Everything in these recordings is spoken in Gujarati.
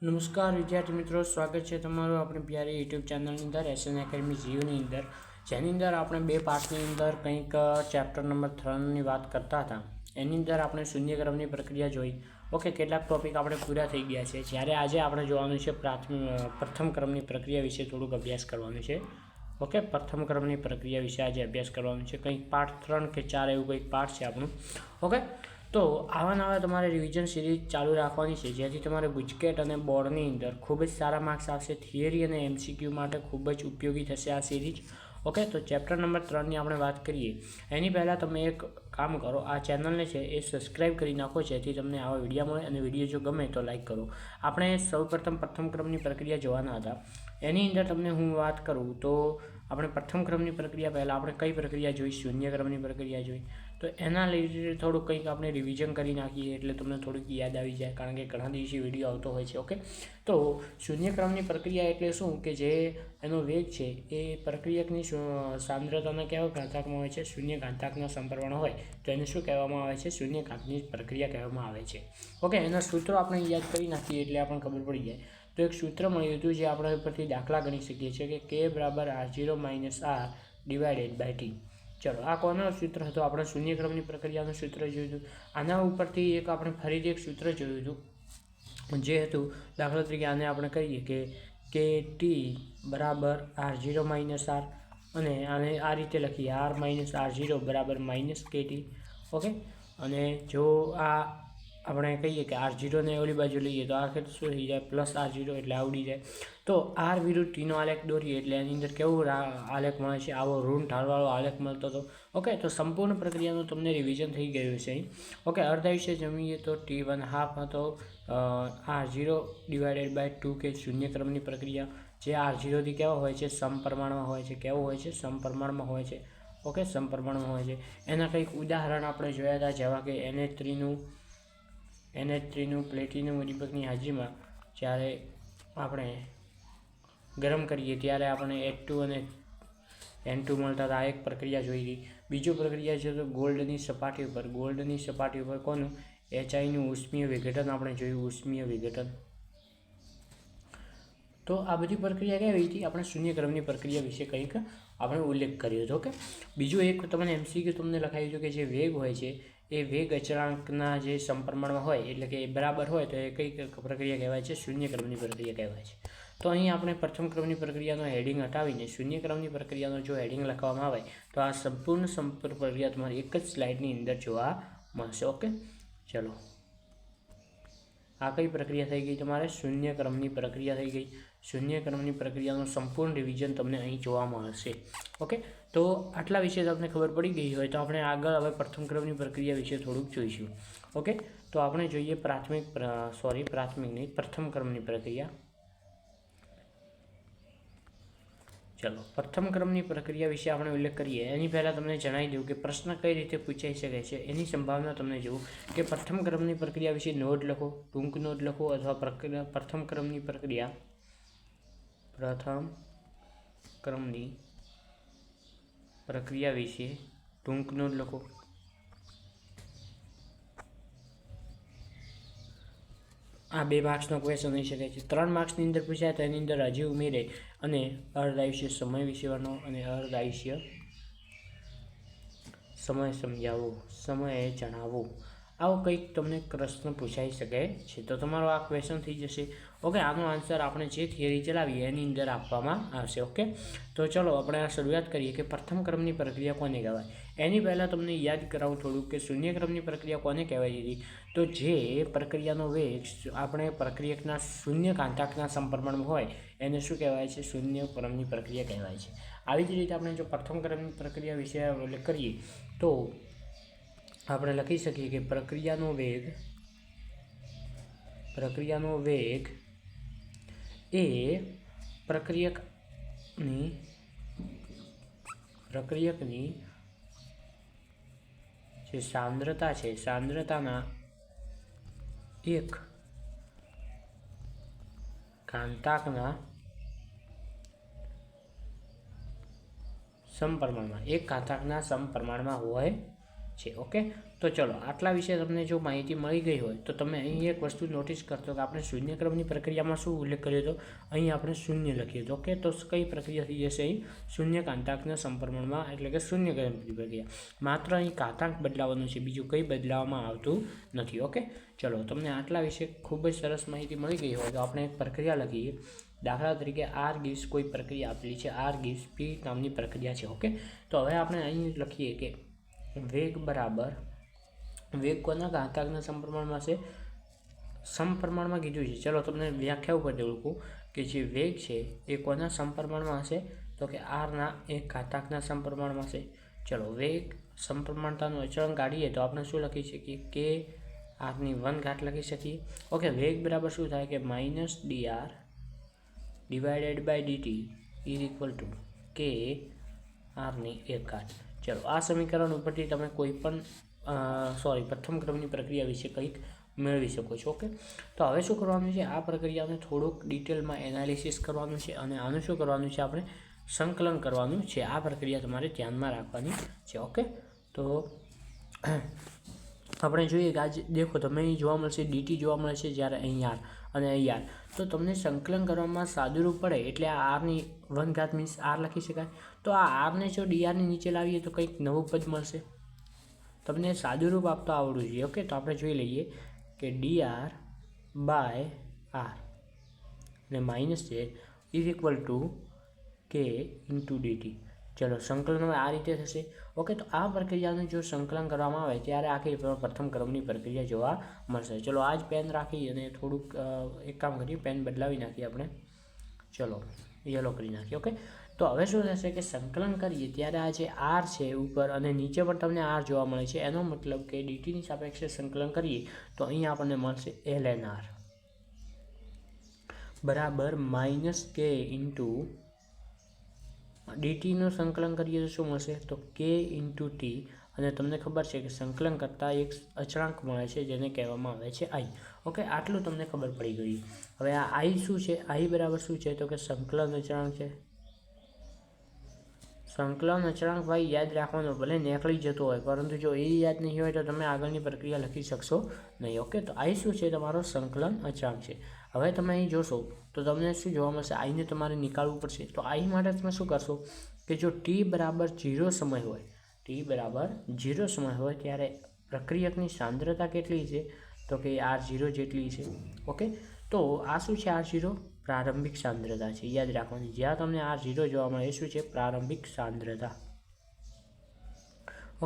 નમસ્કાર વિદ્યાર્થી મિત્રો, સ્વાગત છે તમારું આપણી પ્યારી યુટ્યુબ ચેનલની અંદર એસએન એકેડમી જીયુની અંદર, જેની અંદર આપણે બે પાર્ટની અંદર કંઈક ચેપ્ટર નંબર 3ની વાત કરતા હતા. એની અંદર આપણે શૂન્યક્રમની પ્રક્રિયા જોઈ. ઓકે, કેટલાક ટોપિક આપણે પૂરા થઈ ગયા છે. જ્યારે આજે આપણે જોવાનું છે પ્રથમ ક્રમની પ્રક્રિયા વિશે થોડુંક અભ્યાસ કરવાનું છે. ઓકે, પ્રથમ ક્રમની પ્રક્રિયા વિશે આજે અભ્યાસ કરવાનું છે. કંઈક પાર્ટ 3 કે 4 એવું કંઈક પાર્ટ છે આપણું. ઓકે, તો આવા નવા તમારે રિવિઝન સિરીઝ ચાલુ રાખવાની છે, જેથી તમારે ગુજકેટ અને બોર્ડની અંદર ખૂબ જ સારા માર્ક્સ આવશે. થિયરી અને એમસીક્યુ માટે ખૂબ જ ઉપયોગી થશે આ સિરીઝ. ઓકે, તો ચેપ્ટર નંબર 3ની આપણે વાત કરીએ એની પહેલાં તમે એક કામ કરો, આ ચેનલને છે એ સબસ્ક્રાઈબ કરી નાખો, જેથી તમને આવા વિડીયો મળે. અને વિડીયો જો ગમે તો લાઈક કરો. આપણે સૌપ્રથમ પ્રથમ ક્રમની પ્રક્રિયા જોવાના હતા. એની અંદર તમને હું વાત કરું તો આપણે પ્રથમ ક્રમની પ્રક્રિયા પહેલાં આપણે કઈ પ્રક્રિયા જોઈ? શૂન્ય ક્રમની પ્રક્રિયા જોઈ. તો એના રિલેટેડ થોડુંક કંઈક આપણે રિવિઝન કરી નાખીએ એટલે તમને થોડુંક યાદ આવી જાય, કારણ કે ઘણા દિવસે વિડીયો આવતો હોય છે. ઓકે, તો શૂન્ય ક્રમની પ્રક્રિયા એટલે શું કે જે એનો વેગ છે એ પ્રક્રિયકની સાંદ્રતાના કેવા ઘાતાંકમાં હોય છે? શૂન્ય ઘાતાંકના સમપ્રમાણ હોય તો એને શું કહેવામાં આવે છે? શૂન્યઘાતની પ્રક્રિયા કહેવામાં આવે છે. ઓકે, એના સૂત્રો આપણે યાદ કરી નાખીએ એટલે આપણને ખબર પડી જાય. તો એક સૂત્ર મળ્યું હતું જે આપણે ઉપરથી દાખલા ગણી શકીએ છીએ કે K બરાબર R0 - R divided by T. ચલો, આ કોનું સૂત્ર હતું? આપણે શૂન્યક્રમની પ્રક્રિયાનું સૂત્ર જોયું હતું. આના ઉપરથી એક આપણે ફરીથી એક સૂત્ર જોયું હતું, જે હતું દાખલા તરીકે આને આપણે કહીએ કે KT બરાબર R0 - R, અને આને આ રીતે લખીએ R - R0 બરાબર -KT. ઓકે, અને જો આ આપણે કહીએ કે R0 ને ઓલી બાજુ લઈએ તો આ શું થઈ જાય? +R0, એટલે આવડી જાય. તો R વિરુદ્ધ Tનો આલેખ દોરીએ એટલે એની અંદર કેવું આલેખ મળે છે? આવો ઋણ ઢાળવાળો આલેખ મળતો હતો. ઓકે, તો સંપૂર્ણ પ્રક્રિયાનું તમને રિવિઝન થઈ ગયું છે અહીં. ઓકે, અર્ધાયુષ્ય જમીએ તો T1/2 હતો R0 ડિવાઇડેડ બાય 2 કે શૂન્યક્રમની પ્રક્રિયા, જે R0થી કેવો હોય છે? સમપ્રમાણમાં હોય છે. કેવો હોય છે? સમપ્રમાણમાં હોય છે. ઓકે, સમપ્રમાણમાં હોય છે. એના કંઈક ઉદાહરણ આપણે જોયા હતા, જેવા કે NH3નું પ્લેટિનમ ઉદ્દીપકની હાજરીમાં જ્યારે આપણે ગરમ કરીએ ત્યારે આપણે H2 અને N2 મળતા હતા. આ એક પ્રક્રિયા જોઈ હતી. બીજો પ્રક્રિયા છે તો ગોલ્ડની સપાટી ઉપર કોનું? HIનું ઉષ્મીય વિઘટન આપણે જોયું, ઉષ્મીય વિઘટન. તો આ બધી પ્રક્રિયા કેવી હતી? આપણે શૂન્યક્રમની પ્રક્રિયા વિશે કંઈક આપણે ઉલ્લેખ કર્યો હતો. ઓકે, બીજું એક તમને એમસીક્યુ તમને લખાયું હતું કે જે વેગ હોય છે એ વેગ અચળાંકના જે સમપ્રમાણમાં હોય, એટલે કે એ બરાબર હોય તો એ કઈ પ્રક્રિયા કહેવાય છે? શૂન્યક્રમની પ્રક્રિયા કહેવાય છે. તો અહીં આપણે પ્રથમ ક્રમની પ્રક્રિયાનો હેડિંગ હટાવીને શૂન્યક્રમની પ્રક્રિયાનો જો હેડિંગ લખવામાં આવે તો આ સંપૂર્ણ પ્રક્રિયા તમારી એક જ સ્લાઇડની અંદર જોવા મળશે. ઓકે, ચલો, આ કઈ પ્રક્રિયા થઈ ગઈ? તમારે શૂન્યક્રમની પ્રક્રિયા થઈ ગઈ. શૂન્યક્રમની પ્રક્રિયાનું સંપૂર્ણ રિવિઝન તમને અહીં જોવા મળશે. ઓકે, તો આટલા વિશે તમને ખબર પડી ગઈ હોય તો આપણે આગળ હવે પ્રથમ ક્રમની પ્રક્રિયા વિશે થોડુંક જોઈશું. ઓકે, તો આપણે જોઈએ પ્રથમ ક્રમની પ્રક્રિયા. ચલો, પ્રથમ ક્રમની પ્રક્રિયા વિશે આપણે ઉલ્લેખ કરીએ એની પહેલાં તમને જણાવી દઉં કે પ્રશ્ન કઈ રીતે પૂછાઈ શકે છે એની સંભાવના તમને જુઓ કે પ્રથમ ક્રમની પ્રક્રિયા વિશે નોટ લખો, ટૂંક નોટ લખો, અથવા પ્રથમ ક્રમની પ્રક્રિયા વિશે ટૂંક નોટ લખો. આ 2 માર્ક્સનો ક્વેશ્ચન હોઈ શકે છે. 3 માર્ક્સની અંદર પૂછાય તો એની અંદર હજી ઉમેરે અને અર્ધાયુષ્ય સમય વિશેનો અને અર્ધાયુષ્ય સમય સમજાવો, સમયે જણાવો, આવો કંઈક તમને પ્રશ્ન પૂછાઈ શકે છે. તો તમારો આ ક્વેશ્ચન થઈ જશે. ઓકે, આનો આન્સર આપણે જે થિયરી ચલાવીએ એની અંદર આપવામાં આવશે. ઓકે, તો ચલો આપણે આ શરૂઆત કરીએ કે પ્રથમ ક્રમની પ્રક્રિયા કોને કહેવાય. એની પહેલાં તમને યાદ કરાવું થોડુંક કે શૂન્યક્રમની પ્રક્રિયા કોને કહેવાય હતી? તો જે પ્રક્રિયાનો વેગ આપણે પ્રક્રિયકના શૂન્ય ઘાતાંકના સમપ્રમાણમાં હોય એને શું કહેવાય છે? શૂન્યક્રમની પ્રક્રિયા કહેવાય છે. આવી જ રીતે આપણે જો પ્રથમ ક્રમની પ્રક્રિયા વિશે ઉલ્લેખ કરીએ તો આપણે લખી શકીએ કે પ્રક્રિયાનો વેગ એ પ્રક્રિયકની જે સાંદ્રતા છે, સાંદ્રતાના એક ઘાતાંકના સમપ્રમાણમાં હોય છે. ઓકે, તો તો ચલો આટલા વિશે તમને જો માહિતી મળી ગઈ હોય તો તમે અહીં એક વસ્તુ નોટિસ કરશો કે આપણે શૂન્યક્રમની પ્રક્રિયામાં શું ઉલ્લેખ કર્યો હતો, અહીં આપણે શૂન્ય લખીએ તો ઓકે. તો કઈ પ્રક્રિયા થઈ જશે અહીં, શૂન્ય ઘાતાંકના સંપર્કમાં, એટલે કે શૂન્યક્રમની પ્રક્રિયા. માત્ર અહીં ઘાતાંક બદલાવાનો છે, બીજું કંઈ બદલાવવામાં આવતું નથી. ઓકે ચલો, તમને આટલા વિશે ખૂબ જ સરસ માહિતી મળી ગઈ હોય તો આપણે એક પ્રક્રિયા લખીએ. દાખલા તરીકે આર ગિવ્સ કોઈ પ્રક્રિયા આપેલી છે, આર ગિવ્સ પી નામની પ્રક્રિયા છે. ઓકે, તો હવે આપણે અહીં લખીએ કે વેગ બરાબર, વેગ કોના ઘાતાંકના સમપ્રમાણમાં છે, સમપ્રમાણમાં કીધું છે. ચલો તમને વ્યાખ્યા ઉપર ઓળખું કે જે વેગ છે એ કોના સમપ્રમાણમાં હશે, તો કે આરના એક ઘાતાંકના સમપ્રમાણમાં છે. ચલો વેગ સમપ્રમાણતાનું અચળાંક કાઢીએ તો આપણે શું લખી શકીએ, કે આરની 1 ઘાત લખી શકીએ. ઓકે, વેગ બરાબર શું થાય કે minus dr divided by dt is equal to કે આરની 1 ઘાત. ચલો આ સમીકરણ ઉપરથી તમે કોઈ પણ પ્રથમ ક્રમની પ્રક્રિયા વિશે કંઈક મેળવી શકો છો. ઓકે, તો હવે શું કરવાનું છે, આ પ્રક્રિયાને થોડુંક ડિટેલમાં એનાલિસિસ કરવાનું છે અને આનું શું કરવાનું છે, આપણે સંકલન કરવાનું છે. આ પ્રક્રિયા તમારે ધ્યાનમાં રાખવાની છે. ઓકે, તો આપણે જોઈએ કે આજે દેખો તમે અહીં જોવા મળશે dt જોવા મળે છે, જ્યારે અહીં આર અને અહીં આર. તો તમને સંકલન કરવામાં સાદુરૂપ પડે એટલે આ આરની 1 ઘાત મીન્સ આર લખી શકાય. તો આ આરને જો ડીઆરની નીચે લાવીએ તો કંઈક નવું પદ મળશે. તમને સાદુરૂપ આપતા આવડવું જોઈએ. ઓકે, તો આપણે જોઈ લઈએ કે dr બાય આર અને માઇનસ છે is equal to k into dt. ચલો સંકલન હવે આ રીતે થશે. ઓકે, તો આ પ્રક્રિયાનું જો સંકલન કરવામાં આવે ત્યારે આખી પ્રથમ ક્રમની પ્રક્રિયા જોવા મળશે. ચલો આ જ પેન રાખી અને થોડુંક એક કામ કરીએ, પેન બદલાવી નાખીએ આપણે. ચલો યલો કરી નાખીએ. ઓકે, તો હવે શું થશે કે સંકલન કરીએ ત્યારે આ જે આર છે ઉપર અને નીચે પણ તમને આર જોવા મળે છે, એનો મતલબ કે ડીટીની સાપેક્ષે સંકલન કરીએ તો અહીં આપણને મળશે ln r બરાબર માઇનસ કે ઇન્ટુ ડીટીનું સંકલન કરીએ તો શું મળશે, તો કે ઇન્ટુ ટી. અને તમને ખબર છે કે સંકલન કરતાં એક અચળાંક મળે છે જેને કહેવામાં આવે છે આઈ. ઓકે, આટલું તમને ખબર પડી ગઈ. હવે આ આઈ શું છે, આઈ બરાબર શું છે, તો કે સંકલન અચળાંક છે. સંકલન અચળાંક ભાઈ યાદ રાખવાનો, ભલે નીકળી જતો હોય પરંતુ જો એ યાદ નહીં હોય તો તમે આગળની પ્રક્રિયા લખી શકશો નહીં. ઓકે, તો આઈ શું છે, તમારો સંકલન અચળાંક છે. હવે તમે અહીં જોશો તો તમને શું જોવા મળશે, આઈને તમારે નીકાળવું પડશે. તો આઈ માટે તમે શું કરશો કે જો ટી બરાબર 0 સમય હોય, ટી બરાબર 0 સમય હોય ત્યારે પ્રક્રિયકની સાંદ્રતા કેટલી છે, તો કે R0 જેટલી છે. ઓકે, તો આ શું છે, R0 પ્રારંભિક સાંદ્રતા છે. યાદ રાખવાની, જ્યાં તમને R0 જોવા મળે એ શું છે, પ્રારંભિક સાંદ્રતા.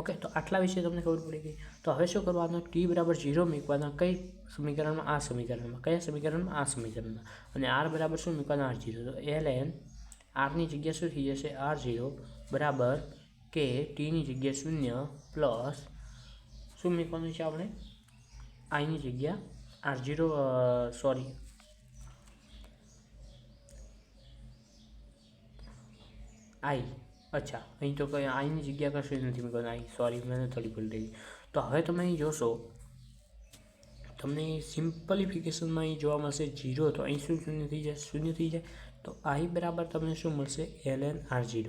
ઓકે, તો આટલા વિશે તમને ખબર પડી ગઈ. તો હવે શું કરવાનું, ટી બરાબર 0 મૂકવાના કઈ સમીકરણમાં, આ સમીકરણમાં. કયા સમીકરણમાં, આ સમીકરણમાં. અને આર બરાબર શું મૂકવાના, R0. તો ln આરની જગ્યા શું થઈ જશે, R0 બરાબર કે ટીની જગ્યા 0 પ્લસ શું મૂકવાનું છે આપણે, આઈની જગ્યા R0 આઈ. અચ્છા, અહીં તો કંઈ આઈની જગ્યા કશું નથી મૂકવાનું, આઈ સોરી મને થોડી ભૂલ થઈ. તો હવે તમે અહીં જોશો તમને સિમ્પલિફિકેશનમાં અહીં જોવા મળશે 0, તો અહીં શું શૂન્ય થઈ જાય, શૂન્ય થઈ જાય. તો આઈ બરાબર તમને શું મળશે, ln R0.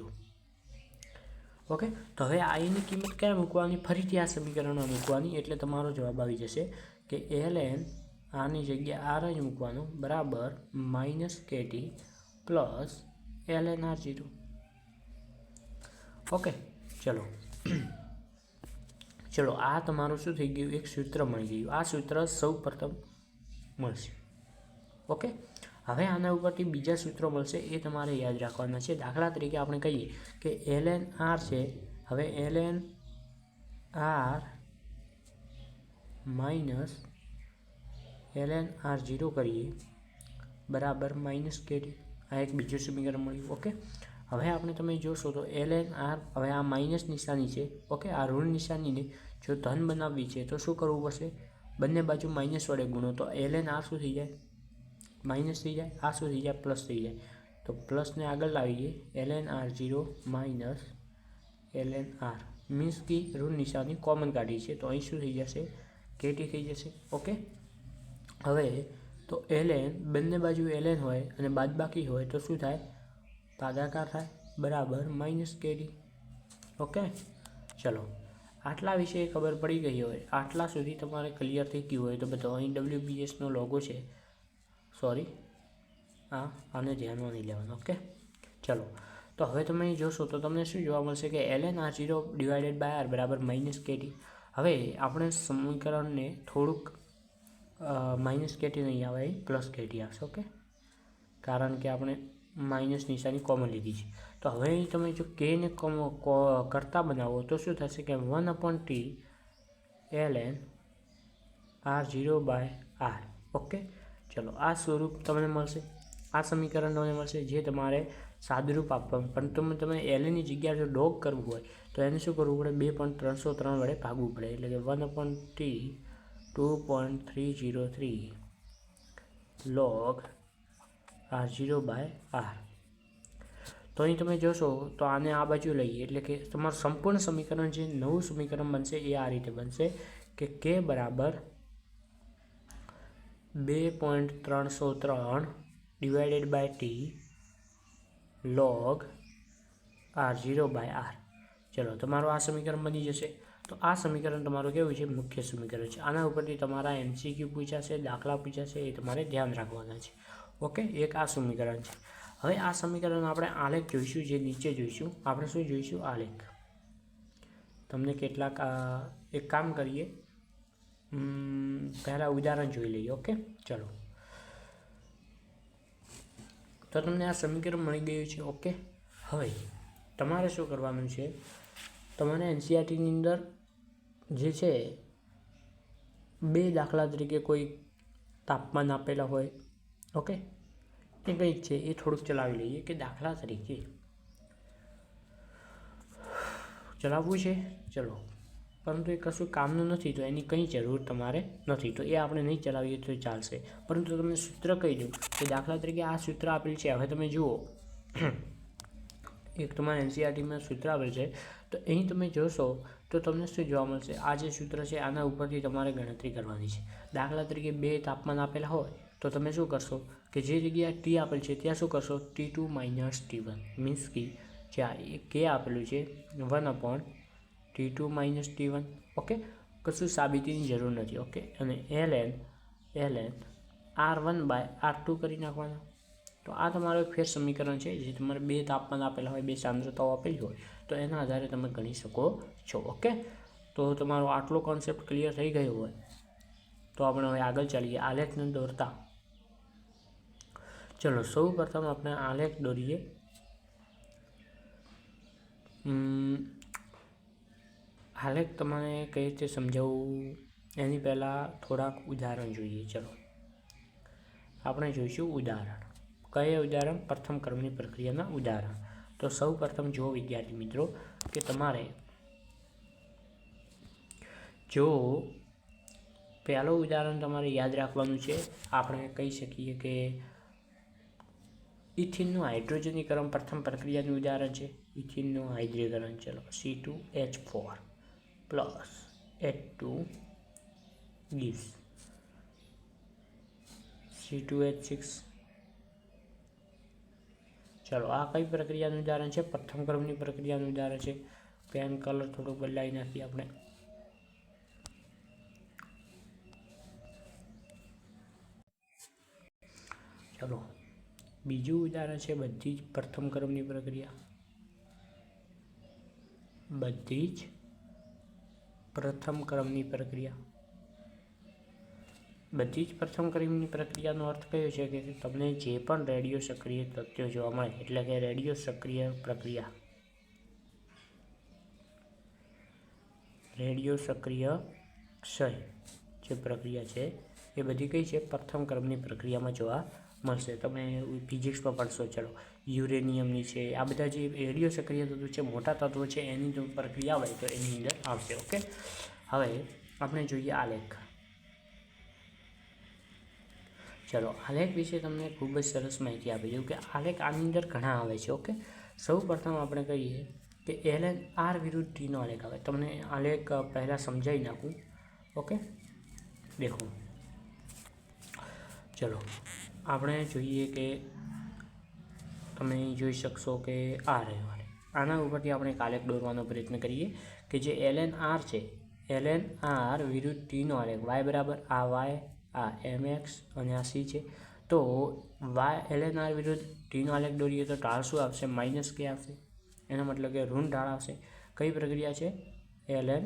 ઓકે, તો હવે આઈની કિંમત ક્યાં મૂકવાની, ફરીથી આ સમીકરણમાં મૂકવાની, એટલે તમારો જવાબ આવી જશે કે ln આરની જગ્યા R જ મૂકવાનું બરાબર minus KT plus ln R0. Okay, ચલો આ તમારું શું થઈ ગયું, એક સૂત્ર મળી ગયું. આ સૂત્ર સૌ પ્રથમ મળશે. ઓકે, હવે આના ઉપરથી બીજા સૂત્રો મળશે, એ તમારે યાદ રાખવાના છે. દાખલા તરીકે આપણે કહીએ કે ln R છે, હવે ln R minus ln R0 કરીએ બરાબર માઇનસ KT. આ એક બીજું સમીકરણ મળ્યું. ઓકે, હવે આપણે તમે જોશો તો ln R, હવે આ માઇનસ નિશાની છે. ઓકે, આ ઋણ નિશાનીને જો ધન બનાવવી છે તો શું કરવું પડશે, બંને બાજુ માઇનસ વડે ગુણો. તો ln R શું થઈ જાય, માઇનસ થઈ જાય. આ શું થઈ જાય, પ્લસ થઈ જાય. તો પ્લસને આગળ લાવીએ, ln R0 minus ln R means કે ઋણ નિશાની કોમન કાઢી છે, તો અહીં શું થઈ જશે, KT થઈ જશે. ઓકે, હવે તો ln બંને બાજુ ln હોય અને બાદબાકી હોય તો શું થાય, ભાગાકાર થાય બરાબર માઇનસ KT. ઓકે, ચલો આટલા વિશે ખબર પડી ગઈ હોય, આટલા સુધી તમારે ક્લિયર થઈ ગયું હોય તો બધો અહીં WBSનો લોગો છે, સોરી આને ધ્યાનમાં નહીં લેવાનું. ઓકે, ચલો. તો હવે તમે જોશો તો તમને શું જોવા મળશે કે ln R0/R બરાબર -KT. હવે આપણે સમીકરણને થોડુંક -KT નહીં આવે, +KT આવશે. ઓકે, કારણ કે આપણે માઇનસ નિશાની કોમન લીધી છે. તો હવે તમે જો કેને કરતા બનાવો તો શું થશે કે 1/T ln R0/R. ઓકે, ચલો. આ સ્વરૂપ તમને મળશે, આ સમીકરણ તમને મળશે જે તમારે સાદુરૂપ આપવાનું. પણ તમે lnની જગ્યાએ જો ડોગ કરવું હોય તો એને શું કરવું પડે? 2.303 વડે ભાગવું પડે. એટલે કે 1/T 2.303 log R0/R. તો અહીં તમે જોશો તો આને આ બાજુ લઈએ એટલે કે તમારું સંપૂર્ણ સમીકરણ જે નવું સમીકરણ બનશે એ આ રીતે બનશે કે K બરાબર 2.303 / T log R0/R. ચલો, તમારું આ સમીકરણ બની જશે. તો આ સમીકરણ તમારું કેવું છે? મુખ્ય સમીકરણ છે. આના ઉપરથી તમારા MCQ પૂછાશે, દાખલા પૂછાશે, એ તમારે ધ્યાન રાખવાના છે. ઓકે, એક આ સમીકરણ છે. હવે આ સમીકરણ આપણે આલેખ જોઈશું, જે નીચે જોઈશું. આપણે શું જોઈશું? આલેખ. તમને કેટલાક એક કામ કરીએ, પહેલાં ઉદાહરણ જોઈ લઈએ. ઓકે, ચલો. તો તમને આ સમીકરણ મળી ગયું છે. ઓકે, હવે તમારે શું કરવાનું છે? તમારે NCERTની અંદર જે છે 2 દાખલા તરીકે કોઈ તાપમાન આપેલા હોય, ઓકે, એ કંઈક છે એ થોડુંક ચલાવી લઈએ કે દાખલા તરીકે ચલાવવું છે. ચલો, પરંતુ એ કશું કામનું નથી તો એની કંઈ જરૂર તમારે નથી, તો એ આપણે નહીં ચલાવીએ તો ચાલશે. પરંતુ તમને સૂત્ર કહી દઉં કે દાખલા તરીકે આ સૂત્ર આપેલ છે. હવે તમે જુઓ, એક તમારા NCERTમાં સૂત્ર આપેલ છે, તો અહીં તમે જોશો તો તમને શું જોવા મળશે? આ જે સૂત્ર છે આના ઉપરથી તમારે ગણતરી કરવાની છે. દાખલા તરીકે 2 તાપમાન આપેલા હોય તો તમે શું કરશો કે જે જગ્યાએ T આપેલ છે ત્યાં શું કરશો? T2 - T1 મીન્સ કે જ્યાં K આપેલું છે 1/T2 - T1. ઓકે, કશું સાબિતીની જરૂર નથી. ઓકે, અને ln R1/R2 કરી નાખવાના. તો આ તમારું એક ફેર સમીકરણ છે જે તમારે 2 તાપમાન આપેલા હોય, 2 સાંદ્રતાઓ આપેલી હોય તો એના આધારે તમે ગણી શકો છો. ઓકે, તો તમારો આટલો કોન્સેપ્ટ ક્લિયર થઈ ગયો હોય તો આપણે હવે આગળ ચાલીએ આલેખને દોરતા. ચલો, સૌ પ્રથમ આપણે આલેખ દોરીએ. આલેખ તમને કઈ રીતે સમજાવવું એની પહેલાં થોડાક ઉદાહરણ જોઈએ. ચલો, આપણે જોઈશું ઉદાહરણ. કયા ઉદાહરણ? પ્રથમ ક્રમની પ્રક્રિયાના ઉદાહરણ. તો સૌ પ્રથમ જુઓ વિદ્યાર્થી મિત્રો કે તમારે જો પહેલું ઉદાહરણ તમારે યાદ રાખવાનું છે. આપણે કહી શકીએ કે ઇથિનનું હાઇડ્રોજનીકરણ પ્રથમ પ્રક્રિયાનું ઉદાહરણ છે. ઇથિનનું હાઇડ્રીકરણ. ચલો, C2H4 + H2 gives C2H6. ચલો, આ કઈ પ્રક્રિયાનું ઉદાહરણ છે? પ્રથમ ક્રમની પ્રક્રિયાનું ઉદાહરણ છે. પેન કલર થોડુંક બદલાવી નાખીએ આપણે. ચલો, બીજું ઉદાહરણ છે બધી જ પ્રથમ ક્રમની પ્રક્રિયા. બધી જ પ્રથમ ક્રમની પ્રક્રિયા. બધી જ પ્રથમ ક્રમની પ્રક્રિયાનો અર્થ કયો છે કે તમને જે પણ રેડિયો સક્રિય તત્વો જોવા મળે એટલે કે રેડિયો સક્રિય પ્રક્રિયા, રેડિયો સક્રિય ક્ષય જે પ્રક્રિયા છે એ બધી કઈ છે? પ્રથમ ક્રમની પ્રક્રિયામાં જોવા મળશે. તમે ફિઝિક્સમાં ભણશો. ચલો, યુરેનિયમની છે, આ બધા જે રેડિયો સક્રિય તત્વો છે, મોટા તત્વો છે, એની જો પ્રક્રિયા હોય તો એની અંદર આવશે. ઓકે, હવે આપણે જોઈએ આલેખ. ચલો, આલેખ વિશે તમને ખૂબ જ સરસ માહિતી આપી દઉં કે આલેખ આની અંદર ઘણા આવે છે. ઓકે, સૌ પ્રથમ આપણે કહીએ કે ln R વિરુદ્ધ Tનો આલેખ આવે. તમને આલેખ પહેલાં સમજાવી નાખું. ઓકે, દેખો. ચલો, આપણે જોઈએ કે તમે જોઈ શકશો કે આ રહ્યો. આના ઉપરથી આપણે એક આલેખ દોરવાનો પ્રયત્ન કરીએ કે જે ln r છે, ln r વિરુદ્ધ ટીનો આલેખ y બરાબર આ y, આ mx અને આ c છે. તો ln r વિરુદ્ધ ટીનો આલેખ દોરીએ તો ઢાળ શું આવશે? -k આવશે. એનો મતલબ કે ઋણ ઢાળ આવશે. કઈ પ્રક્રિયા છે? ln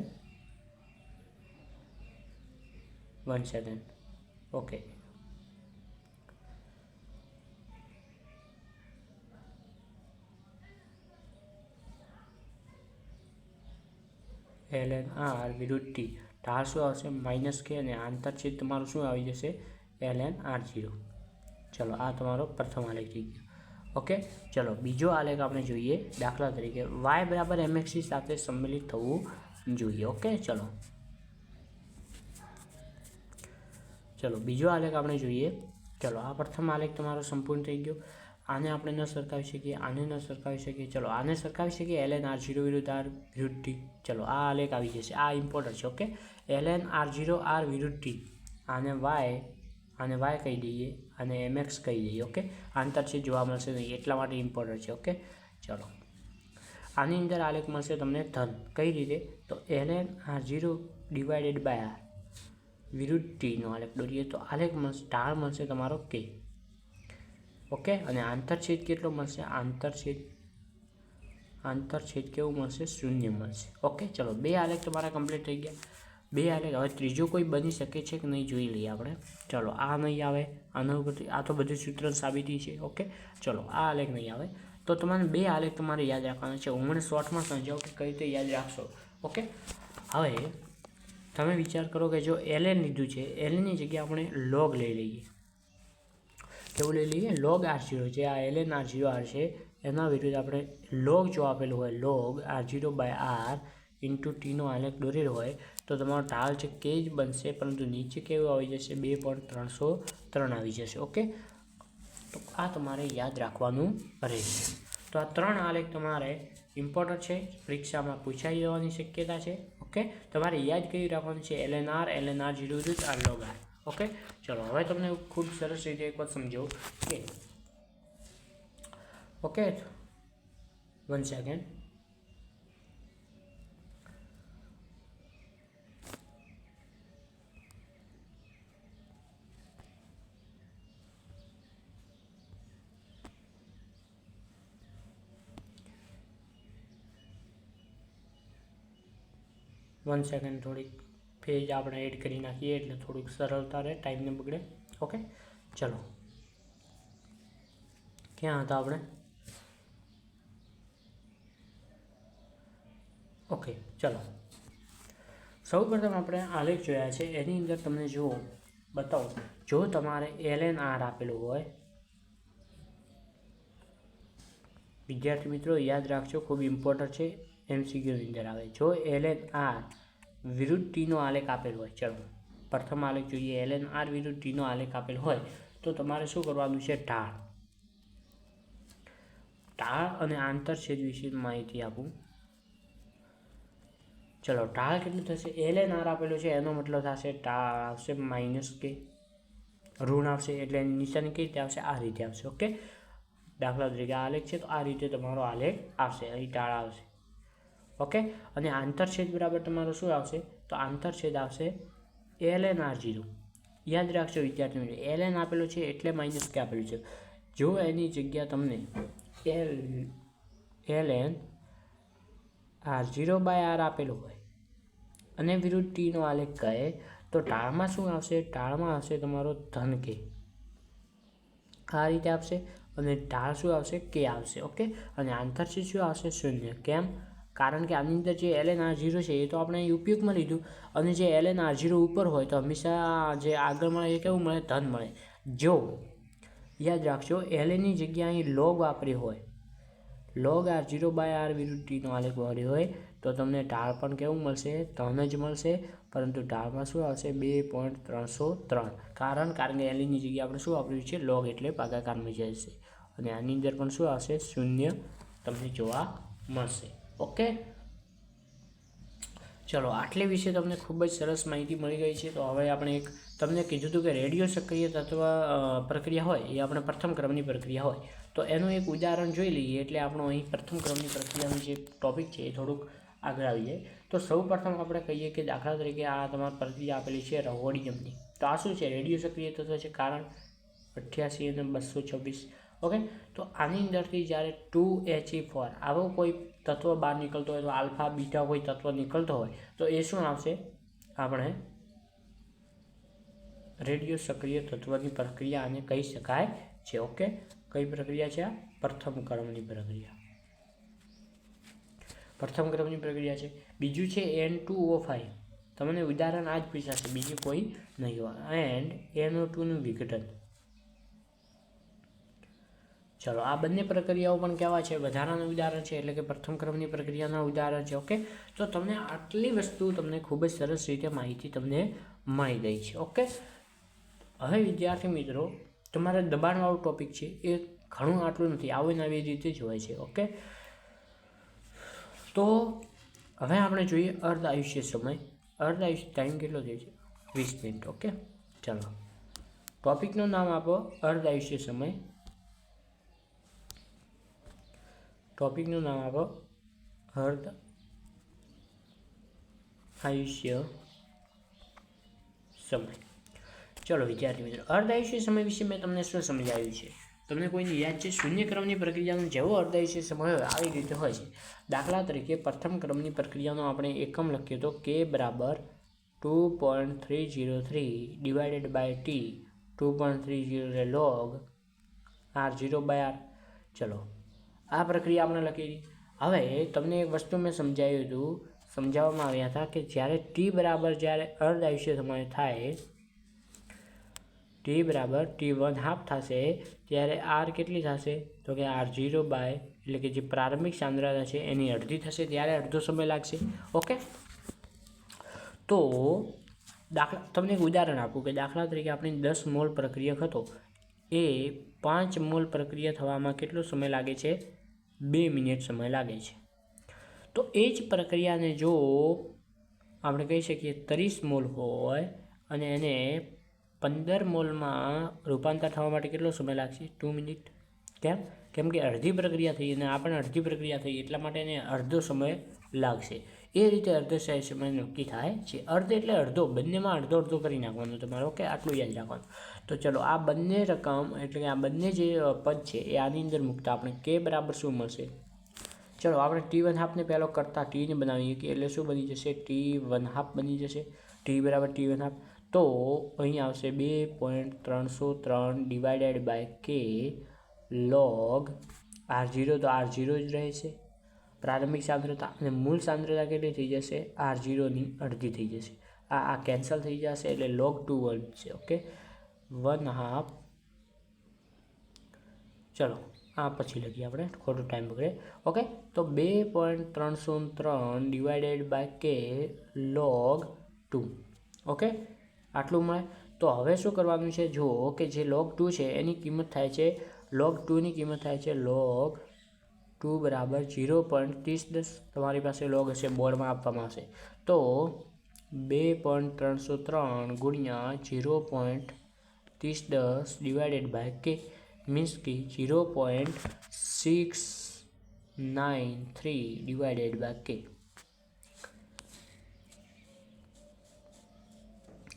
1 second. Okay, ln r વિરુદ્ધ ટી, ઢાળ શું આવશે? -k અને આંતરછેદ તમારું શું આવી જશે? ln r0. ચલો, આ તમારો પ્રથમ આલેખ થઈ ગયો. ઓકે, ચલો બીજો આલેખ આપણે જોઈએ. દાખલા તરીકે y બરાબર mx સાથે સંમેલિત થવું જોઈએ. ઓકે, ચલો બીજો આલેખ આપણે જોઈએ. ચલો, આ પ્રથમ આલેખ તમારો સંપૂર્ણ થઈ ગયો. આને આપણે ન સરખાવી શકીએ, આને ન સરખાવી શકીએ. ચલો, આને સરખાવી શકીએ ln r0 વિરુદ્ધ r વિરુદ્ધ t. ચલો, આ આલેખ આવી જશે. આ ઇમ્પોર્ટન્ટ છે. ઓકે, ln r0 r વિરુદ્ધ t, આને y કહી દઈએ અને mx કહી દઈએ. ઓકે, આંતરછેદ જોવા મળશે નહીં, એટલા માટે ઇમ્પોર્ટન્ટ છે. ઓકે, ચલો આની અંદર આલેખ મળશે તમને ધન. કઈ રીતે? તો ln r0 divided by r વિરુદ્ધ ટીનો આલેખ દોરીએ તો આલેખ મળશે, ઢાળ મળશે તમારો k. ઓકે, અને આંતરછેદ કેટલો મળશે? આંતરછેદ કેવું મળશે? 0 મળશે. ઓકે, ચલો બે આલેખ તમારા કમ્પ્લીટ થઈ ગયા. બે આલેખ. હવે ત્રીજો કોઈ બની શકે છે કે નહીં જોઈ લઈએ આપણે. ચલો, આ નહીં આવે, આના ઉપરથી આ તો બધું સૂત્ર સાબિતી છે. ઓકે, ચલો આ આલેખ નહીં આવે તો તમારે બે આલેખ તમારે યાદ રાખવાના છે. હું મને શોર્ટમાં સમજાવું કે કઈ રીતે યાદ રાખશો. ઓકે, હવે તમે વિચાર કરો કે જો ln લીધું છે, lnની જગ્યાએ આપણે log લઈ લઈએ. કેવું લઈ લઈએ? log r0. જે આ ln r0 r છે એના વિરુદ્ધ આપણે log જો આપેલું હોય, log r0 by r into ટીનો આલેખ દોરેલો હોય તો તમારો ઢાળ છે k જ બનશે, પરંતુ નીચે કેવું આવી જશે? 2.303 આવી જશે. ઓકે, તો આ તમારે યાદ રાખવાનું રહેશે. તો આ ત્રણ આલેખ તમારે ઇમ્પોર્ટન્ટ છે, પરીક્ષામાં પૂછાઈ જવાની શક્યતા છે. ઓકે, તમારે યાદ કરી રાખવાનું છે ln r, ln r0 વિરુદ્ધ r log r. ઓકે, ચલો હવે તમને ખૂબ સરસ રીતે એક વાત સમજાવું કે ઓકે 1 સેકન્ડ. થોડીક પેજ આપણે એડ કરી નાખીએ એટલે થોડુંક સરળતા રહે, ટાઈમને બગડે. ઓકે, ચલો ક્યાં હતા આપણે? ઓકે, ચલો સૌપ્રથમ આપણે આલેખ જોયા છે. એની અંદર તમને જો બતાવો, જો તમારે ln r આપેલું હોય, વિદ્યાર્થી મિત્રો યાદ રાખજો, ખૂબ ઇમ્પોર્ટન્ટ છે, MCQની અંદર આવે. જો ln r વિરુદ્ધ ટીનો આલેખ આપેલ હોય, ચલો પ્રથમ આલેખ જોઈએ. ln r વિરુદ્ધ ટીનો આલેખ આપેલ હોય તો તમારે શું કરવાનું છે? ઢાળ અને આંતરછેદ વિશે માહિતી આપું. ચલો, ઢાળ કેટલું થશે? ln r આપેલું છે એનો મતલબ થશે ઢાળ આવશે -k, ઋણ આવશે એટલે એની નિશાની કઈ રીતે આવશે? આ રીતે આવશે. ઓકે, દાખલા તરીકે આલેખ છે તો આ રીતે તમારો આલેખ આવશે, અહીં ઢાળ આવશે. ઓકે, અને આંતરછેદ બરાબર તમારો શું આવશે? તો આંતરછેદ આવશે ln r0. યાદ રાખજો વિદ્યાર્થી મિત્રો, ln આપેલું છે એટલે -k આપેલું છે. જો એની જગ્યા તમને ln r0 બાય r આપેલું હોય અને વિરુદ્ધ ટીનો આલેખ કહે તો ઢાળમાં શું આવશે? ઢાળમાં આવશે તમારો ધન k. આ રીતે આવશે અને ઢાળ શું આવશે? k આવશે. ઓકે, અને આંતરછેદ શું આવશે? 0. કેમ? કારણ કે આની અંદર જે ln r0 છે એ તો આપણે ઉપયોગમાં લીધું, અને જે ln r0 ઉપર હોય તો હંમેશા જે આગળ મળે એ કેવું મળે? ધન મળે. જો યાદ રાખજો, lnની જગ્યાએ અહીં log વાપરી હોય, log r0 બાય r વિરુદ્ધ ટીનો આલેખ વાપરી હોય તો તમને ઢાળ પણ કેવું મળશે? ધન જ મળશે, પરંતુ ઢાળમાં શું આવશે? 2.303. કારણ કે lnની જગ્યાએ આપણે શું વાપર્યું છે? log, એટલે ભાગાકારમાં જશે. અને આની અંદર પણ શું આવશે? 0 તમને જોવા મળશે. ઓકે, ચલો આટલે વિશે તમને ખૂબ જ સરસ માહિતી મળી ગઈ છે. તો હવે આપણે એક તમને કીધું હતું કે રેડિયો સક્રિય તત્વ પ્રક્રિયા હોય એ આપણે પ્રથમ ક્રમની પ્રક્રિયા હોય, તો એનું એક ઉદાહરણ જોઈ લઈએ એટલે આપણો અહીં પ્રથમ ક્રમની પ્રક્રિયાનું જે ટોપિક છે એ થોડુંક આગળ આવી જાય. તો સૌ પ્રથમ આપણે કહીએ કે દાખલા તરીકે આ તમારી પ્રક્રિયા આપેલી છે રોડિયમની, તો આ શું છે? રેડિયો સક્રિય તત્વ છે, કારણ 88 અને 226. ઓકે, તો આની અંદરથી જ્યારે 2He4 આવો કોઈ તત્વ બહાર નીકળતો હોય, તો આલ્ફા બીટા કોઈ તત્વ નીકળતો હોય, તો એ શું આવશે? આપણે રેડિયો સક્રિય તત્વની પ્રક્રિયા આને કહી શકાય છે. ઓકે, કઈ પ્રક્રિયા છે? આ પ્રથમ ક્રમની પ્રક્રિયા, પ્રથમ ક્રમની પ્રક્રિયા છે. બીજું છે N2O5, તમને ઉદાહરણ આ જ પૂછાશે, બીજું કોઈ નહીં હોય. એન્ડ NO2નું વિઘટન. ચલો, આ બંને પ્રક્રિયાઓ પણ કેવા છે? વધારાનું ઉદાહરણ છે, એટલે કે પ્રથમ ક્રમની પ્રક્રિયાના ઉદાહરણ છે. ઓકે, તો તમને આટલી વસ્તુ તમને ખૂબ જ સરસ રીતે માહિતી તમને મળી ગઈ છે. ઓકે, હવે વિદ્યાર્થી મિત્રો, તમારે દબાણવાળું ટોપિક છે એ ઘણું આટલું નથી, આવું આવી રીતે જ હોય છે. ઓકે, તો હવે આપણે જોઈએ અર્ધ આયુષ્ય સમય. અર્ધ આયુષ્ય ટાઈમ કેટલો થાય છે? 20 મિનિટ. ઓકે, ચાલો, ટોપિકનું નામ આપો અર્ધ આયુષ્ય સમય. ટોપિકનું નામ આપો અર્ધ આયુષ્ય સમય. ચલો વિદ્યાર્થી મિત્રો, અર્ધ આયુષ્ય સમય વિશે મેં તમને શું સમજાવ્યું છે? તમને કોઈને યાદ છે? શૂન્ય ક્રમની પ્રક્રિયાનો જેવો અર્ધ આયુષ્ય સમય હોય આવી રીતે હોય છે. દાખલા તરીકે પ્રથમ ક્રમની પ્રક્રિયાનો આપણે એકમ લખ્યો તો K બરાબર 2.303 divided by T 2.30 log R0/R. ચલો, આ પ્રક્રિયા આપણે લખી હતી. હવે તમને એક વસ્તુ મેં સમજાવવામાં આવ્યા હતા કે જ્યારે T બરાબર જ્યારે અર્ધ આયુષ્ય સમય થાય, T બરાબર T1 હાફ થશે, ત્યારે R કેટલી થશે? તો કે R0 બાય, એટલે કે જે પ્રારંભિક સાંદ્રતા છે એની અડધી થશે, ત્યારે અડધો સમય લાગશે. ઓકે, તો તમને એક ઉદાહરણ આપું કે દાખલા તરીકે આપણી 10 મોલ પ્રક્રિયક હતો, એ 5 મોલ પ્રક્રિયા થવામાં કેટલો સમય લાગે છે? 2 મિનિટ સમય લાગે છે. તો એ જ પ્રક્રિયાને જો આપણે કહી શકીએ 30 મોલ હોય અને એને 15 મોલમાં રૂપાંતર થવા માટે કેટલો સમય લાગશે? 2 મિનિટ. કેમ કે અડધી પ્રક્રિયા થઈ અને આ પણ અડધી પ્રક્રિયા થઈ, એટલા માટે એને અડધો સમય લાગશે. એ રીતે અડધો સમય નક્કી થાય છે. અર્ધ એટલે અડધો, બંનેમાં અડધો અડધો કરી નાખવાનું તમારે. ઓકે, આટલું યાદ રાખવાનું. તો ચલો, આ બંને રકમ એટલે કે આ બંને જે પદ છે એ આની અંદર મૂકતા આપણે K બરાબર શું મળશે? ચલો, આપણે T1 હાફને પહેલો કરતાં Tને બનાવીએ કે એટલે શું બની જશે? T1 હાફ બની જશે. T બરાબર T1 હાફ, તો અહીં આવશે 2.303 divided by K log R0, તો R0 જ રહેશે પ્રારંભિક સાંદ્રતા, અને મૂળ સાંદ્રતા કેટલી થઈ જશે? R0ની અડધી થઈ જશે. આ કેન્સલ થઈ જશે એટલે log 2 છે. ઓકે, 1/2. ચલો, આ પછી લખીએ આપણે, ખોટો ટાઈમ બગડે. ઓકે, તો 2.303 divided by K log 2. Okay, આટલું મળે. તો હવે શું કરવાનું છે? જો કે જે log 2 છે એની કિંમત થાય છે, log 2ની કિંમત થાય છે log 2 બરાબર 0.3010. તમારી પાસે log હશે, બોર્ડમાં આપવામાં આવશે. તો 2.303 ગુણ્યા 0.3010 ડિવાઇડેડ બાય K મીન્સ કે 0.693 ડિવાઇડેડ બાય K.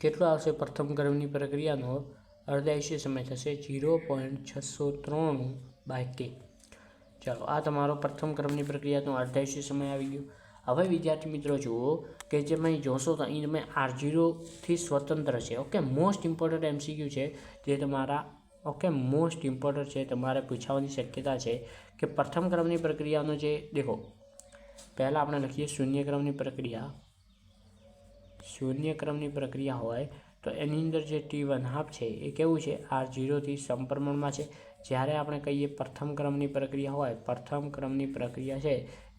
કેટલો આવશે? પ્રથમ ક્રમની પ્રક્રિયાનો અર્ધ આયુષ્ય સમય થશે 0.693 બાય K. ચાલો, આ તમારો પ્રથમ ક્રમની પ્રક્રિયાનો અર્ધ આયુષ્ય સમય આવી ગયો. હવે વિદ્યાર્થી મિત્રો જુઓ કે જે તમે જોશો તો અહીં તમે R0થી સ્વતંત્ર છે. ઓકે, મોસ્ટ ઇમ્પોર્ટન્ટ MCQ છે જે તમારા મોસ્ટ ઇમ્પોર્ટન્ટ છે, તમારે પૂછવાની શક્યતા છે કે પ્રથમ ક્રમની પ્રક્રિયાનો જે દેખો, પહેલાં આપણે લખીએ શૂન્ય ક્રમની પ્રક્રિયા. શૂન્ય ક્રમની પ્રક્રિયા હોય તો એની અંદર જે T1 હાફ છે એ કેવું છે? R0થી સમપ્રમાણમાં છે. જ્યારે આપણે કહીએ પ્રથમ ક્રમની પ્રક્રિયા હોય, પ્રથમ ક્રમની પ્રક્રિયા છે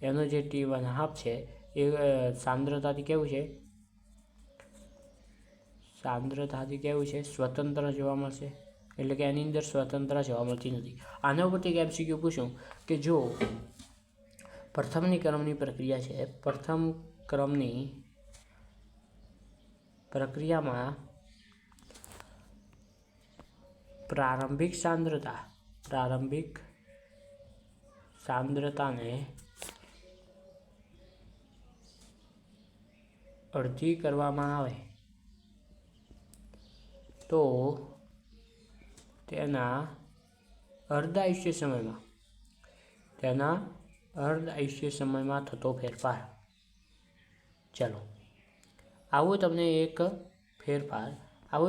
એનો જે T1 હાફ છે એ સાંદ્રતાથી કેવું છે? સ્વતંત્ર જોવા મળશે. એટલે કે એની અંદર સ્વતંત્ર જોવા મળતી નથી. આના ઉપરથી એક MCQ પૂછું કે જો પ્રથમ ક્રમની પ્રક્રિયા છે, પ્રથમ ક્રમની પ્રક્રિયામાં પ્રારંભિક સાંદ્રતાને અડધી કરવામાં આવે તો તેના અર્ધ આયુષ્ય સમયમાં થતો ફેરફાર. ચાલો, આવું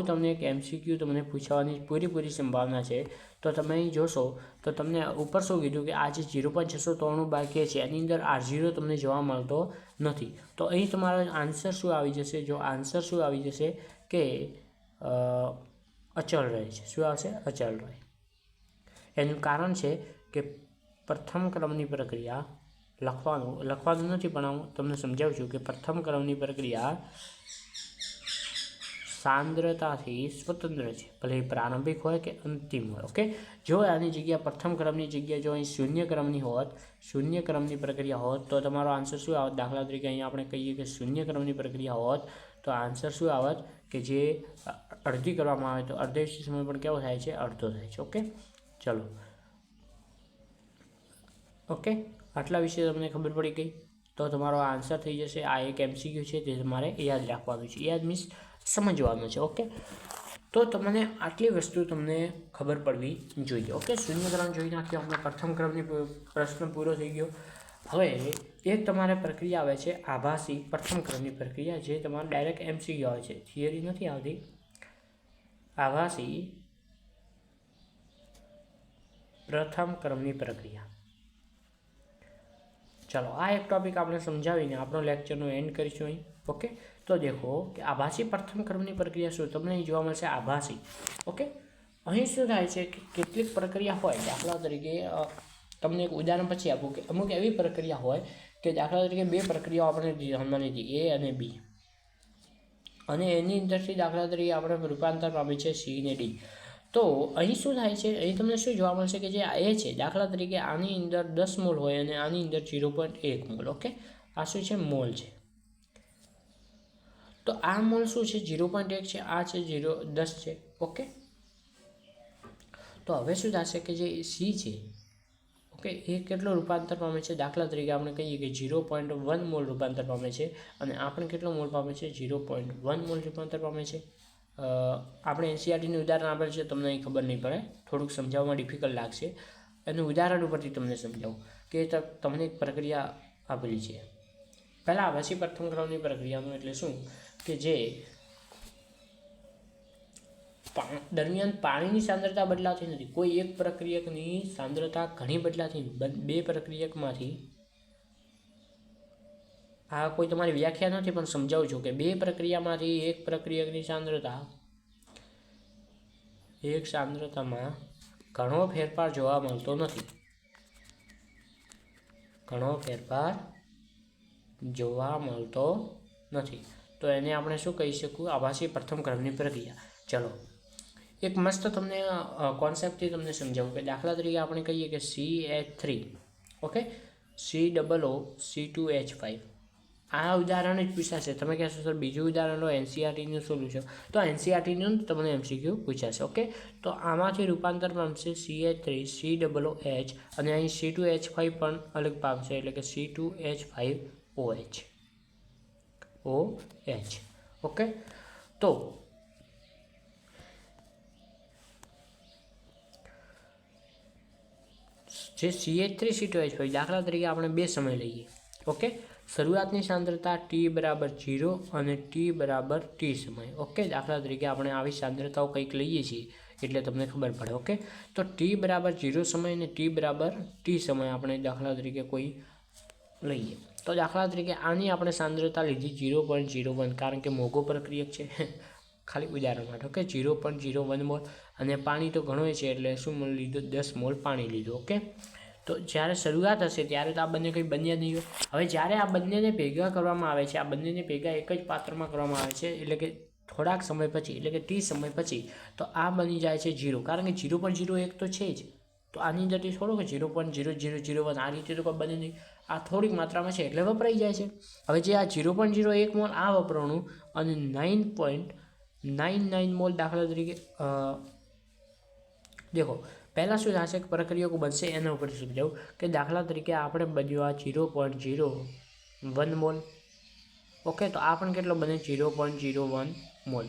તમને એક MCQ તમને પૂછવાની પૂરેપૂરી સંભાવના છે. તો તમે અહીં જોશો તો તમને ઉપર શું કીધું કે આ જે 0.693 બાકી છે એની અંદર R0 તમને જોવા મળતો નથી. તો અહીં તમારો આન્સર શું આવી જશે? કે અચળ રહે છે. શું આવશે? અચળ રહે. એનું કારણ છે કે પ્રથમ ક્રમની પ્રક્રિયા લખવાનું નથી, પણ હું તમને સમજાવું છું કે પ્રથમ ક્રમની પ્રક્રિયા સાંદ્રતાથી સ્વતંત્ર છે, ભલે પ્રારંભિક હોય કે અંતિમ હોય. ઓકે, જો આની જગ્યા પ્રથમ ક્રમની જગ્યા જો અહીં શૂન્ય ક્રમની પ્રક્રિયા હોત તો તમારો આન્સર શું આવત? દાખલા તરીકે અહીંયા આપણે કહીએ કે શૂન્ય ક્રમની પ્રક્રિયા હોત તો આન્સર શું આવત? કે જે અડધી કરવામાં આવે તો અર્ધ સમય પણ કેવો થાય છે? અડધો થાય છે. ઓકે, ચલો. ઓકે, આટલા વિશે તમને ખબર પડી ગઈ તો તમારો આન્સર થઈ જશે. આ એક MCQ છે, તે તમારે યાદ રાખવાનું છે. યાદ મીન્સ સમજવાનું છે. ઓકે, તો તમને આટલી વસ્તુ તમને ખબર પડવી જોઈએ. ઓકે, શૂન્ય ક્રમ જોઈ નાખ્યો આપણે, પ્રથમ ક્રમની પ્રશ્ન પૂરો થઈ ગયો. હવે એક તમારે પ્રક્રિયા આવે છે આભાસી પ્રથમ ક્રમની પ્રક્રિયા, જે તમારે ડાયરેક્ટ MCQ આવે છે, થિયરી નથી આવતી. આભાસી પ્રથમ ક્રમની પ્રક્રિયા. ચાલો, આ એક ટોપિક આપણે સમજાવીને આપણો લેક્ચરનો એન્ડ કરીશું અહીં. ઓકે, તો દેખો કે આભાસી પ્રથમ ક્રમની પ્રક્રિયા શું તમને અહીં જોવા મળશે? આભાસી. ઓકે, અહીં શું થાય છે કે કેટલીક પ્રક્રિયા હોય, દાખલા તરીકે તમને એક ઉદાહરણ પછી આપું કે અમુક એવી પ્રક્રિયા હોય કે દાખલા તરીકે બે પ્રક્રિયાઓ આપણે ધ્યાનમાં લીધી, A અને B, અને એની અંદરથી દાખલા તરીકે આપણે રૂપાંતર પામી છે C અને D. તો અહીં શું થાય છે? અહીં તમને શું જોવા મળશે કે જે A છે, દાખલા તરીકે આની અંદર 10 મોલ હોય અને આની અંદર 0.1 મોલ. ઓકે, આ શું છે? મોલ છે. તો આ મોલ શું છે? 0.1 છે, આ છે 10 છે. ઓકે, તો હવે શું થશે કે જે C છે, ઓકે, એ કેટલો રૂપાંતર પામે છે? દાખલા તરીકે આપણે કહીએ કે 0.1 મોલ રૂપાંતર પામે છે, અને આપણે કેટલો મોલ પામે છે? 0.1 મોલ રૂપાંતર પામે છે. આપણે NCERTનું ઉદાહરણ આપેલ છે, તમને અહીં ખબર નહીં પડે, થોડુંક સમજાવવામાં ડિફિકલ્ટ લાગશે. એનું ઉદાહરણ ઉપરથી તમને સમજાવું કે તમને એક પ્રક્રિયા આપેલી છે. પહેલાં આભાસી પ્રથમ ક્રમની પ્રક્રિયાનું એટલે શું કે જે દરમિયાન પાણીની સાંદ્રતા બદલાતી નથી. કોઈ એક પ્રક્રિયકની સાંદ્રતા ઘણી બદલાતી, બે પ્રક્રિયકમાંથી, આ કોઈ તમારી વ્યાખ્યા નથી પણ સમજાવું છું કે બે પ્રક્રિયામાંથી એક પ્રક્રિયકની સાંદ્રતામાં ઘણો ફેરફાર જોવા મળતો નથી. તો એને આપણે શું કહી શકું? આભાસી પ્રથમ ક્રમની પ્રક્રિયા. ચલો, એક મસ્ત તમને કોન્સેપ્ટથી તમને સમજાવું કે દાખલા તરીકે આપણે કહીએ કે CH3, ઓકે, COO2H5. આ ઉદાહરણ જ પૂછાશે. તમે કહેશો સર બીજું ઉદાહરણ લો, NCERTનું સોલ્યુશન. તો NCERTનું તમને MCQ પૂછાશે. ઓકે, તો આમાંથી રૂપાંતર પામશે CH3 COOH, અને અહીં C2H5 પણ અલગ પામશે, એટલે કે C2H5OH. ઓકે, તો જે CH3 C2H5, દાખલા તરીકે આપણે બે સમય લઈએ. ઓકે, શરૂઆતની સાંદ્રતા T=0 અને T=T સમય. ઓકે, દાખલા તરીકે આપણે આવી સાંદ્રતાઓ કંઈક લઈએ છીએ એટલે તમને ખબર પડે. ઓકે, તો T=0 સમય અને T=T સમય આપણે દાખલા તરીકે કોઈ લઈએ. તો દાખલા તરીકે આની આપણે સાંદ્રતા લીધી 0.01, કારણ કે મોંઘો પ્રક્રિયક છે, ખાલી ઉદાહરણ માટે. ઓકે, 0.01 મોલ, અને પાણી તો ઘણો છે એટલે શું મોલ લીધું? 10 મોલ પાણી લીધું. ઓકે, તો જ્યારે શરૂઆત હશે ત્યારે તો આ બંને કંઈ બન્યા નહીં હોય. હવે જ્યારે આ બંનેને ભેગા કરવામાં આવે છે, આ બંનેને ભેગા એક જ પાત્રમાં કરવામાં આવે છે, એટલે કે થોડાક સમય પછી, એટલે કે T સમય પછી, તો આ બની જાય છે 0, કારણ કે 0.01 તો છે જ. તો આની અંદરથી થોડુંક 0.0001 આ રીતે તો કોઈ બને નહીં, આ થોડીક માત્રામાં છે એટલે વપરાઈ જાય છે. હવે જે આ 0.01 મોલ આ વપરાણું અને 9.99 મોલ દાખલા તરીકે દેખો, પહેલાં શું થશે કે પ્રક્રિયકો બનશે એના ઉપર સમજાવું કે દાખલા તરીકે આપણે બન્યું આ 0.01 મોલ, ઓકે, તો આ પણ કેટલો બને 0.01 મોલ.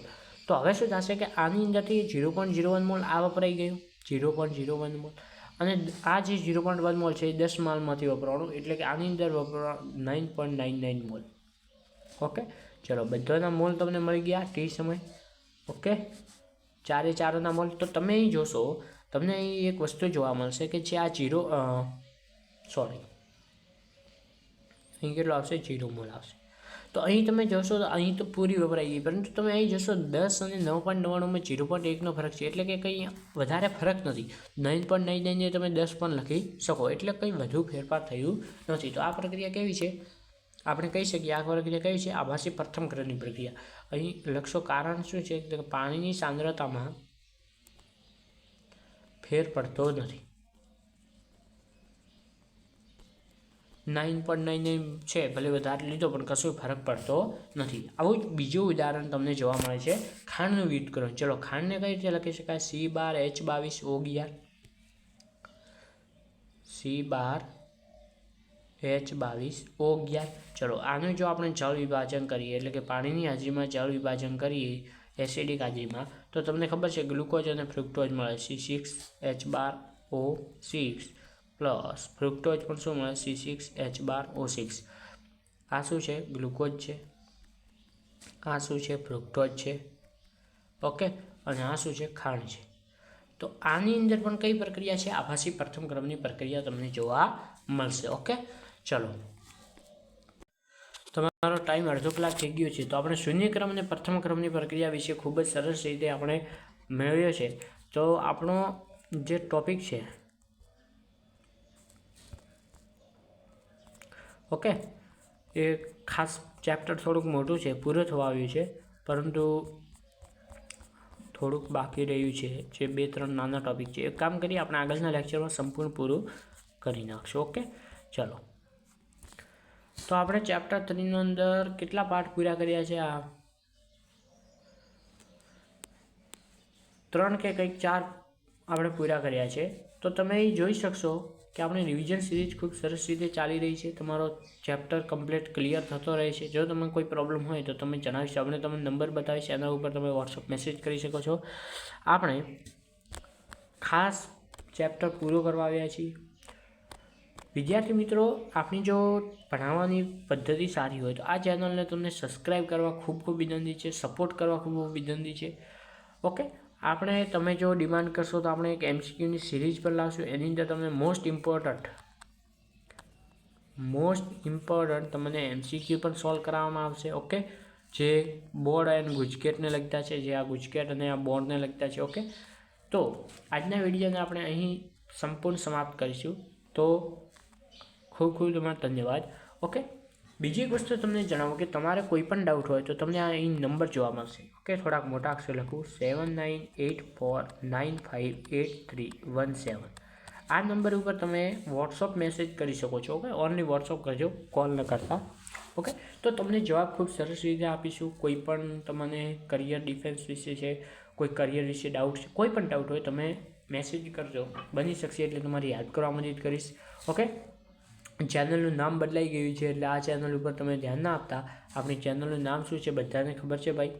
તો હવે શું થશે કે આની અંદરથી 0.01 મોલ આ વપરાઈ ગયું 0.01 મોલ, અને આ જે 0.1 મોલ છે એ 10 માલમાંથી વપરાવાનું, એટલે કે આની અંદર વપરાવાનું 9.99 મોલ. ઓકે, ચલો બધાના મોલ તમને મળી ગયા ટી સમય. ઓકે, ચારે ચારોના મોલ. તો તમે અહીં જોશો, તમને અહીં એક વસ્તુ જોવા મળશે કે જે આ અહીં કેટલો આવશે 0 મોલ આવશે. તો અહીં તમે જોશો તો અહીં તો પૂરી વપરાઈ ગઈ, પરંતુ તમે અહીં જોશો 10 અને 9.99માં 0.1નો ફરક છે, એટલે કે કંઈ વધારે ફરક નથી. 9.99ને તમે 10 પણ લખી શકો, એટલે કંઈ વધુ ફેરફાર થયું નથી. તો આ પ્રક્રિયા કેવી છે, આપણે કહી શકીએ આ પ્રક્રિયા કેવી છે, આભાસી પ્રથમ ક્રમની પ્રક્રિયા. અહીં લખશો કારણ શું છે કે પાણીની સાંદ્રતામાં ફેર પડતો નથી. 9.99 છે, ભલે વધારે લીધો પણ કશું ફરક પડતો નથી. આવું જ બીજું ઉદાહરણ તમને જોવા મળે છે ખાંડનું વ્યુત્ક્રમણ. ચલો ખાંડને કઈ રીતે લખી શકાય, C12H22O11 C12H22O11. ચલો આનું જો આપણે જળ વિભાજન કરીએ, એટલે કે પાણીની હાજરીમાં જળ વિભાજન કરીએ એસિડિક હાજરીમાં, તો તમને ખબર છે ગ્લુકોઝ અને ફ્રુક્ટોઝ મળે C6H12O6 પ્લસ ફ્રુક્ટોઝ પણ શું મળે C6H12O6. આ શું છે ગ્લુકોઝ છે, આ શું છે ફ્રુક્ટોઝ છે. ઓકે, અને આ શું છે ખાંડ છે. તો આની અંદર પણ કઈ પ્રક્રિયા છે, આભાસી પ્રથમ ક્રમની પ્રક્રિયા તમને જોવા મળશે. ઓકે, ચલો તમારો ટાઈમ અડધો કલાક થઈ ગયો છે, તો આપણે શૂન્ય ક્રમ અને પ્રથમ ક્રમની પ્રક્રિયા વિશે ખૂબ જ સરસ રીતે આપણે મેળવ્યો છે. તો આપણો જે ટોપિક છે, ઓકે, એ ખાસ ચેપ્ટર થોડુંક મોટું છે, પૂરું થવા આવ્યું છે, પરંતુ થોડુંક બાકી રહ્યું છે, જે 2-3 નાના ટોપિક છે. એક કામ કરીએ, આપણે આગળના લેક્ચરમાં સંપૂર્ણ પૂરું કરી નાખશું. ઓકે, ચલો. તો આપણે ચેપ્ટર 3ની અંદર કેટલા પાઠ પૂરા કર્યા છે, આ 3 કે કંઈક 4 આપણે પૂરા કર્યા છે. તો તમે જોઈ શકશો કે આપણે રિવિઝન સિરીઝ ખૂબ સરસ રીતે ચાલી રહી છે. તમારો ચેપ્ટર કમ્પ્લીટ ક્લિયર થતો રહે છે. જો તમને કોઈ પ્રોબ્લેમ હોય તો તમે જણાવીશ, આપણે તમને નંબર બતાવીશ, એના ઉપર તમે વોટ્સઅપ મેસેજ કરી શકો છો. આપણે ખાસ ચેપ્ટર પૂરો કરવા આવ્યા છીએ. વિદ્યાર્થી મિત્રો, આપણી જો ભણાવવાની પદ્ધતિ સારી હોય તો આ ચેનલને તમને સબસ્ક્રાઈબ કરવા ખૂબ વિનંતી છે, સપોર્ટ કરવા ખૂબ વિનંતી છે. ઓકે, આપણે તમે જો ડિમાન્ડ કરશો તો આપણે એક MCQની સિરીઝ પર લાવશું. એની અંદર તમને મોસ્ટ ઇમ્પોર્ટન્ટ તમને MCQ પણ સોલ્વ કરાવવામાં આવશે. ઓકે, જે બોર્ડ એન્ડ ગુજકેટને લગતા છે, જે આ ગુજકેટ અને આ બોર્ડને લગતા છે. ઓકે, તો આજના વિડીયોને આપણે અહીં સંપૂર્ણ સમાપ્ત કરીશું. તો ખૂબ તમારો ધન્યવાદ. ઓકે, બીજી એક વસ્તુ તમને જણાવું કે તમારે કોઈ પણ ડાઉટ હોય તો તમને અહીં નંબર જોવા મળશે. ઓકે, થોડાક મોટા અક્ષર લખું 7984958317. આ નંબર ઉપર તમે વોટ્સઅપ મેસેજ કરી શકો છો. ઓકે, ઓનલી વોટ્સઅપ કરજો, કોલ ન કરતા. ઓકે, તો તમને જવાબ ખૂબ સરસ રીતે આપીશું. કોઈ પણ તમને કરિયર ડિફેન્સ વિશે છે, કોઈ કરિયર વિશે ડાઉટ છે, કોઈ પણ ડાઉટ હોય તમે મેસેજ કરજો. બની શકશે એટલે તમારી યાદ કરવા મદદ કરીશ. ઓકે, ચેનલનું નામ બદલાઈ ગયું છે, એટલે આ ચેનલ ઉપર તમે ધ્યાન ના આપતા. આપણી ચેનલનું નામ શું છે બધાને ખબર છે ભાઈ.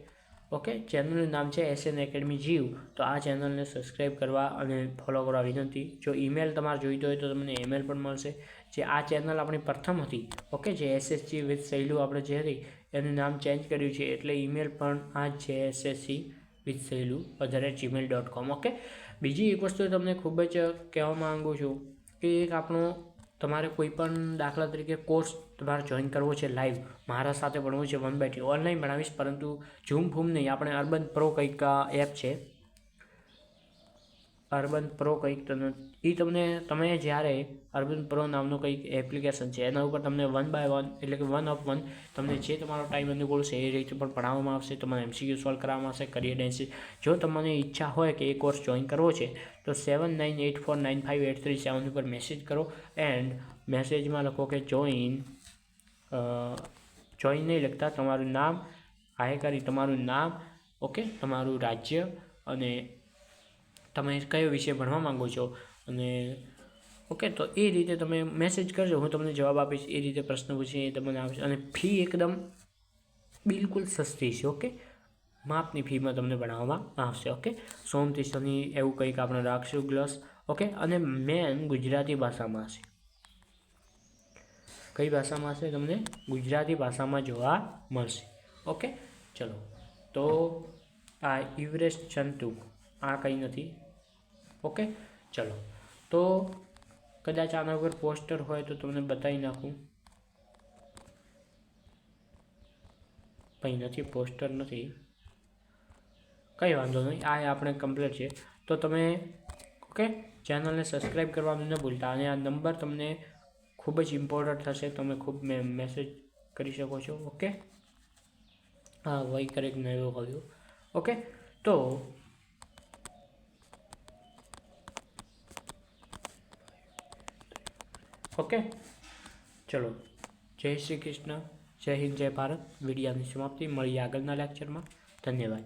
ઓકે, ચેનલનું નામ છે SN એકેડમી જીવ. તો આ ચેનલને સબસ્ક્રાઈબ કરવા અને ફોલો કરવા વિનંતી. જો ઈમેલ તમારે જોઈતો હોય તો તમને ઈમેલ પણ મળશે. જે આ ચેનલ આપણી પ્રથમ હતી, ઓકે, જે SSC વિથ સહેલું આપણે જે હતી એનું નામ ચેન્જ કર્યું છે, એટલે ઈમેલ પણ આ જ છે ssc@gmail.com. ઓકે, બીજી એક વસ્તુ તમને ખૂબ જ કહેવા માગું છું કે એક આપણો તમારે કોઈ પણ દાખલા તરીકે કોર્સ તમારે જોઈન કરવો છે લાઈવ, મારા સાથે ભણવું છે 1/3, ઓનલાઈન ભણાવીશ, પરંતુ ઝૂમ ફૂમ નહીં. આપણે અર્બન પ્રો કંઈક એપ છે, અર્બન પ્રો કંઈક તમે જ્યારે અર્બન પ્રો નામનું કંઈક એપ્લિકેશન છે, એના ઉપર તમને 1/1 એટલે કે 1 of 1 તમને જે તમારો ટાઈમ અનુકૂળ છે એ રીતે પણ ભણાવવામાં આવશે. તમને MCQ સોલ્વ કરાવવામાં આવશે, કરિયર ડાયન્સિસ. જો તમને ઈચ્છા હોય કે એ કોર્સ જોઈન કરવો છે તો 7984958317 ઉપર મેસેજ કરો એન્ડ મેસેજમાં લખો કે જોઈન નહીં લખતા, તમારું નામ, હાયકારી તમારું નામ, ઓકે, તમારું રાજ્ય અને તમે કયો વિષય ભણવા માંગો છો. અને ઓકે, તો એ રીતે તમે મેસેજ કરજો, હું તમને જવાબ આપીશ. એ રીતે પ્રશ્ન પૂછીએ એ તમને આવશે. અને ફી એકદમ બિલકુલ સસ્તી છે. ઓકે, માપની ફીમાં તમને ભણાવવામાં આવશે. ઓકે, સોમથી શનિ એવું કંઈક આપણે રાખશું ક્લાસ. ઓકે, અને મેન ગુજરાતી ભાષામાં હશે. કઈ ભાષામાં હશે? તમને ગુજરાતી ભાષામાં જોવા મળશે. ઓકે, ચલો. તો આ ઇવરેસ્ટ ચંતુ આ કંઈ નથી. ઓકે, ચલો. તો કદાચ આના ઉપર પોસ્ટર હોય તો તમને બતાવી નાખું. કંઈ નથી, પોસ્ટર નથી. કંઈ વાંધો નહીં, આ આપણે કમ્પ્લીટ છે. તો તમે ઓકે ચેનલને સબસ્ક્રાઈબ કરવાનું ન ભૂલતા. અને આ નંબર તમને ખૂબ જ ઇમ્પોર્ટન્ટ થશે. તમે ખૂબ મેસેજ કરી શકો છો. ઓકે, હા વહી કરેક્ટ નહીં એવું કહ્યું. ઓકે, તો ઓકે ચલો. જય શ્રી કૃષ્ણ, જય હિન્દ, જય ભારત. વિડીયોની સમાપ્તિ. મળીએ આગળના લેક્ચરમાં. ધન્યવાદ.